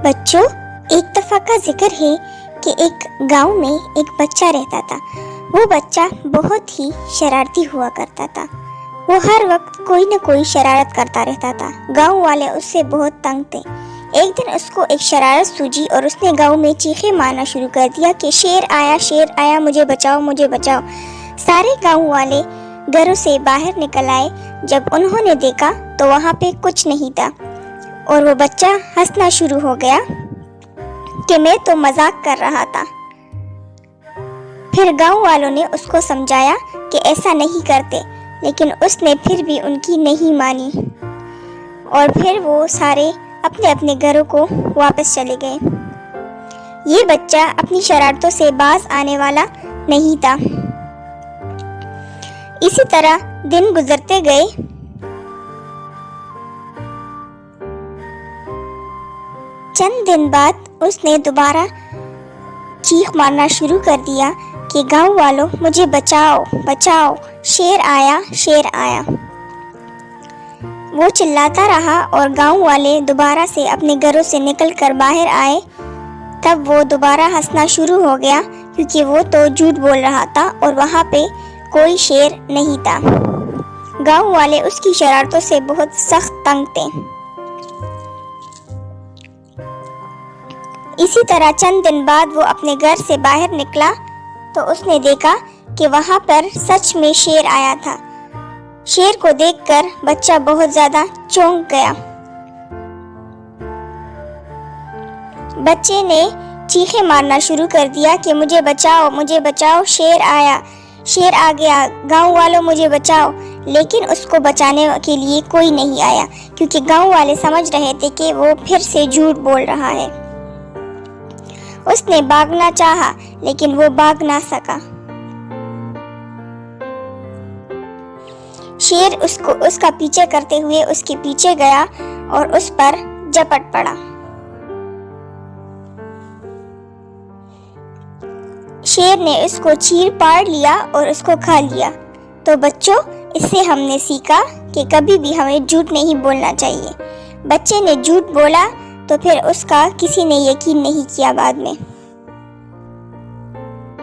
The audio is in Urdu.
بچوں، ایک دفعہ کا ذکر ہے کہ ایک گاؤں میں ایک بچہ رہتا تھا۔ وہ بچہ بہت ہی شرارتی ہوا کرتا تھا۔ وہ ہر وقت کوئی نہ کوئی شرارت کرتا رہتا تھا۔ گاؤں والے اس سے بہت تنگ تھے۔ ایک دن اس کو ایک شرارت سوجی اور اس نے گاؤں میں چیخیں مارنا شروع کر دیا کہ شیر آیا، مجھے بچاؤ، مجھے بچاؤ۔ سارے گاؤں والے گھروں سے باہر نکل آئے۔ جب انہوں نے دیکھا تو وہاں پہ کچھ نہیں تھا اور وہ بچہ ہنسنا شروع ہو گیا کہ میں تو مذاق کر رہا تھا۔ پھر گاؤں والوں نے اس کو سمجھایا کہ ایسا نہیں کرتے، لیکن اس نے پھر بھی ان کی نہیں مانی اور پھر وہ سارے اپنے اپنے گھروں کو واپس چلے گئے۔ یہ بچہ اپنی شرارتوں سے باز آنے والا نہیں تھا۔ اسی طرح دن گزرتے گئے۔ چند دن بعد اس نے دوبارہ چیخ مارنا شروع کر دیا کہ گاؤں والوں، مجھے بچاؤ بچاؤ، شیر آیا۔ وہ چلاتا رہا اور گاؤں والے دوبارہ سے اپنے گھروں سے نکل کر باہر آئے۔ تب وہ دوبارہ ہنسنا شروع ہو گیا کیونکہ وہ تو جھوٹ بول رہا تھا اور وہاں پہ کوئی شیر نہیں تھا۔ گاؤں والے اس کی شرارتوں سے بہت سخت تنگ تھے۔ اسی طرح چند دن بعد وہ اپنے گھر سے باہر نکلا تو اس نے دیکھا کہ وہاں پر سچ میں شیر آیا تھا۔ شیر کو دیکھ کر بچہ بہت زیادہ چونک گیا۔ بچے نے چیخیں مارنا شروع کر دیا کہ مجھے بچاؤ، شیر آ گیا، گاؤں والوں مجھے بچاؤ۔ لیکن اس کو بچانے کے لیے کوئی نہیں آیا کیونکہ گاؤں والے سمجھ رہے تھے کہ وہ پھر سے جھوٹ بول رہا ہے۔ اس نے بھاگنا چاہا لیکن وہ بھاگ نہ سکا۔ شیر اس کا پیچھے کرتے ہوئے اس کے پیچھے گیا اور اس پر جپٹ پڑا۔ شیر نے اس کو چیر پاڑ لیا اور اس کو کھا لیا۔ تو بچوں، اس سے ہم نے سیکھا کہ کبھی بھی ہمیں جھوٹ نہیں بولنا چاہیے۔ بچے نے جھوٹ بولا تو پھر اس کا کسی نے یقین نہیں کیا بعد میں۔